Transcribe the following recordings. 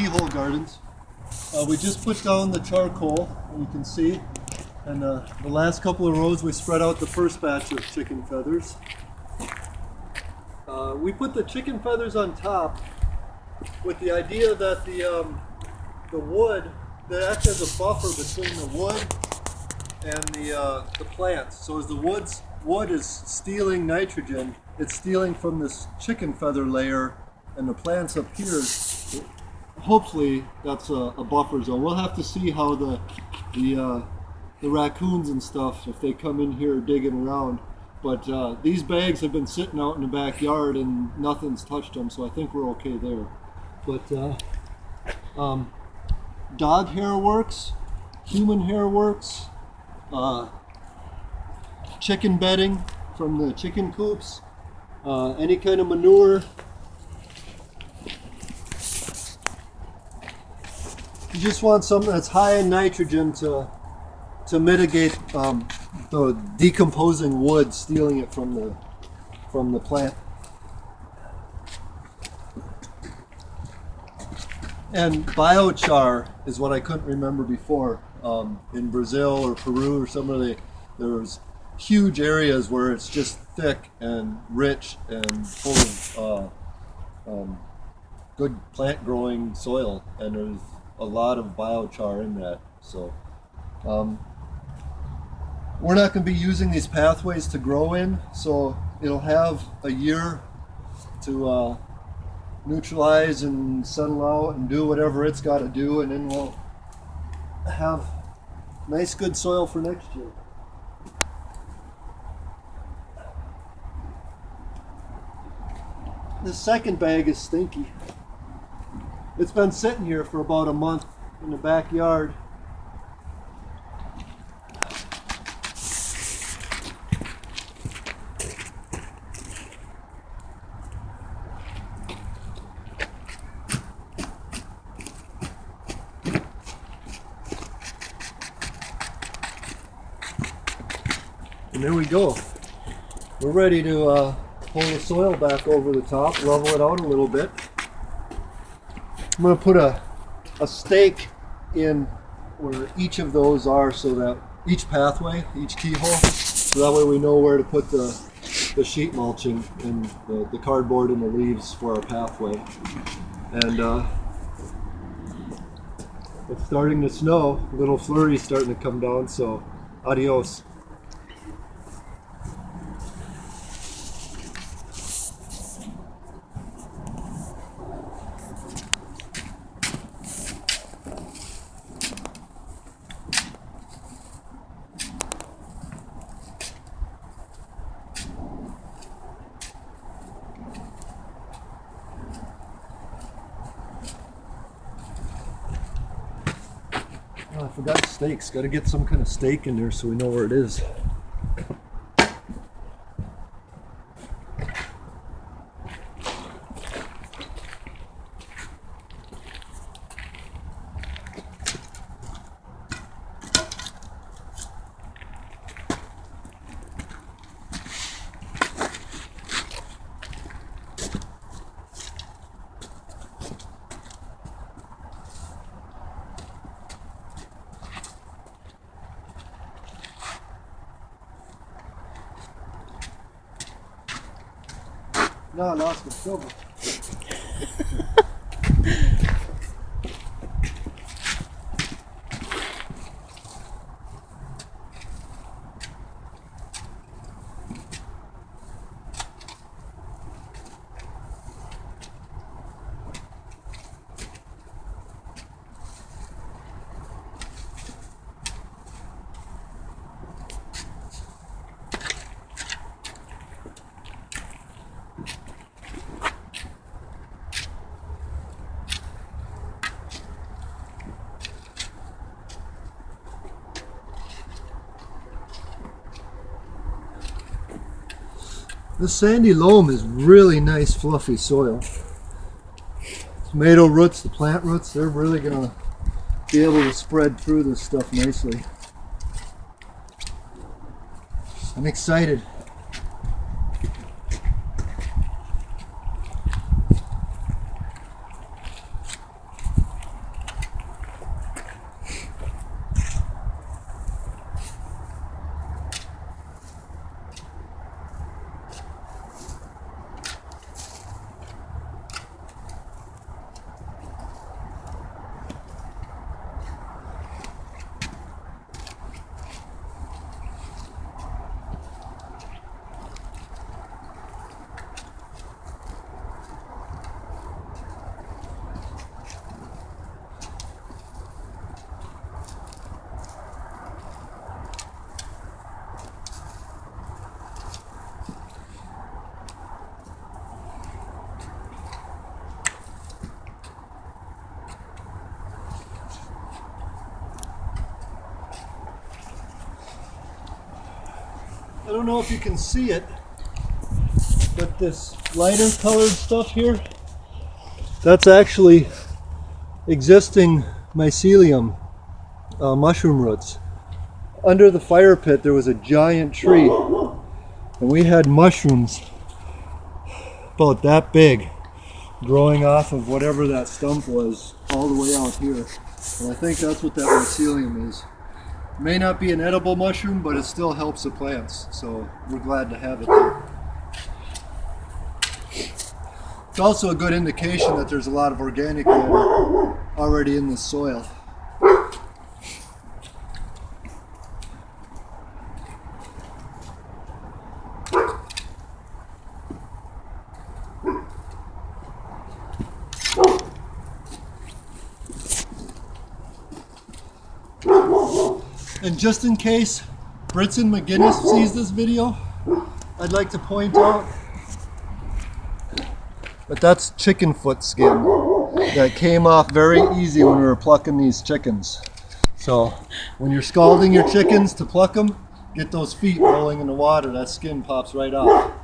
keyhole gardens. We just put down the charcoal, you can see, and the last couple of rows we spread out the first batch of chicken feathers. We put the chicken feathers on top with the idea that the wood, that acts as a buffer between the wood and the plants. So as the wood is stealing nitrogen, it's stealing from this chicken feather layer, and the plants up here, hopefully that's a buffer zone. We'll have to see how the raccoons and stuff, if they come in here digging around. But these bags have been sitting out in the backyard and nothing's touched them, so I think we're okay there. But dog hair works, human hair works, chicken bedding from the chicken coops, any kind of manure. You just want something that's high in nitrogen to mitigate the decomposing wood, stealing it from the plant. And biochar is what I couldn't remember before. In Brazil or Peru or somewhere, there's huge areas where it's just thick and rich and full of good plant growing soil, and there's a lot of biochar in that. So we're not going to be using these pathways to grow in, so it'll have a year to neutralize and settle out and do whatever it's got to do, and then we'll have nice good soil for next year. The second bag is stinky. It's been sitting here for about a month in the backyard. And there we go. We're ready to pull the soil back over the top, level it out a little bit. I'm going to put a stake in where each of those are, so that each pathway, each keyhole, so that way we know where to put the sheet mulching and the cardboard and the leaves for our pathway. And it's starting to snow, a little flurry starting to come down, so adios. Oh, I forgot steaks. Got to get some kind of steak in there so we know where it is. No, I lost the silver. This sandy loam is really nice fluffy soil. Tomato roots, the plant roots, they're really going to be able to spread through this stuff nicely. I'm excited. I don't know if you can see it, but this lighter colored stuff here, that's actually existing mycelium mushroom roots. Under the fire pit there was a giant tree, and we had mushrooms about that big growing off of whatever that stump was all the way out here. And I think that's what that mycelium is. May not be an edible mushroom, but it still helps the plants, so we're glad to have it there. It's also a good indication that there's a lot of organic matter already in the soil. And just in case Britson McGinnis sees this video, I'd like to point out that that's chicken foot skin that came off very easy when we were plucking these chickens. So when you're scalding your chickens to pluck them, get those feet rolling in the water, that skin pops right off.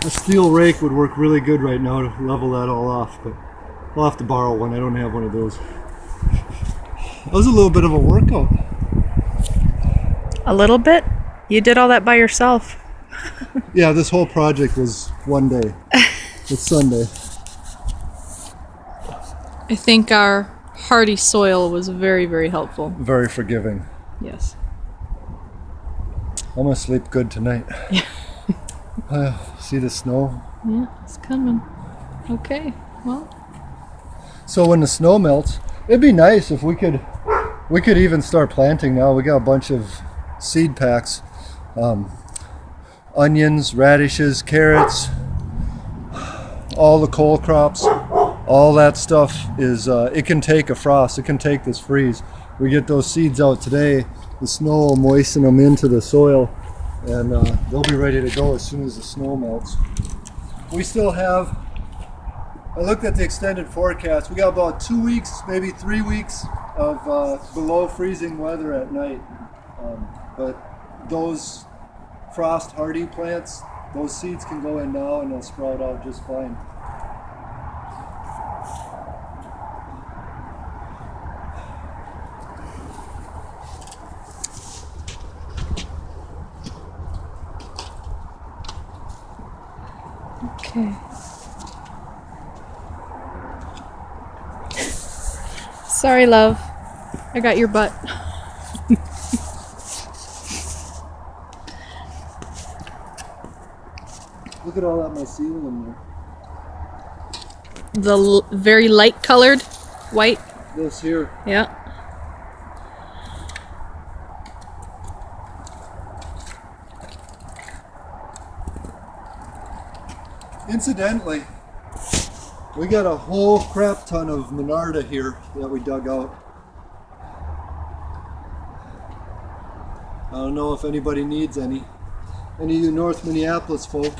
A steel rake would work really good right now to level that all off, but I'll have to borrow one. I don't have one of those. That was a little bit of a workout. A little bit? You did all that by yourself. Yeah, this whole project was one day. It's Sunday. I think our hardy soil was very, very helpful. Very forgiving. Yes. I'm gonna sleep good tonight. Yeah. See the snow? Yeah, it's coming. Okay, well. So when the snow melts, it'd be nice if we could even start planting now. We got a bunch of seed packs. Onions, radishes, carrots, all the cole crops, all that stuff is, it can take a frost, it can take this freeze. We get those seeds out today, the snow will moisten them into the soil, and they'll be ready to go as soon as the snow melts. We still have, I looked at the extended forecast, we got about 2 weeks, maybe 3 weeks of below freezing weather at night. But those frost hardy plants, those seeds can go in now and they'll sprout out just fine. Okay. Sorry, love. I got your butt. Look at all that mycelium there. The very light colored white. This here. Yeah. Incidentally, we got a whole crap ton of Monarda here that we dug out. I don't know if anybody needs any. Any of you North Minneapolis folk,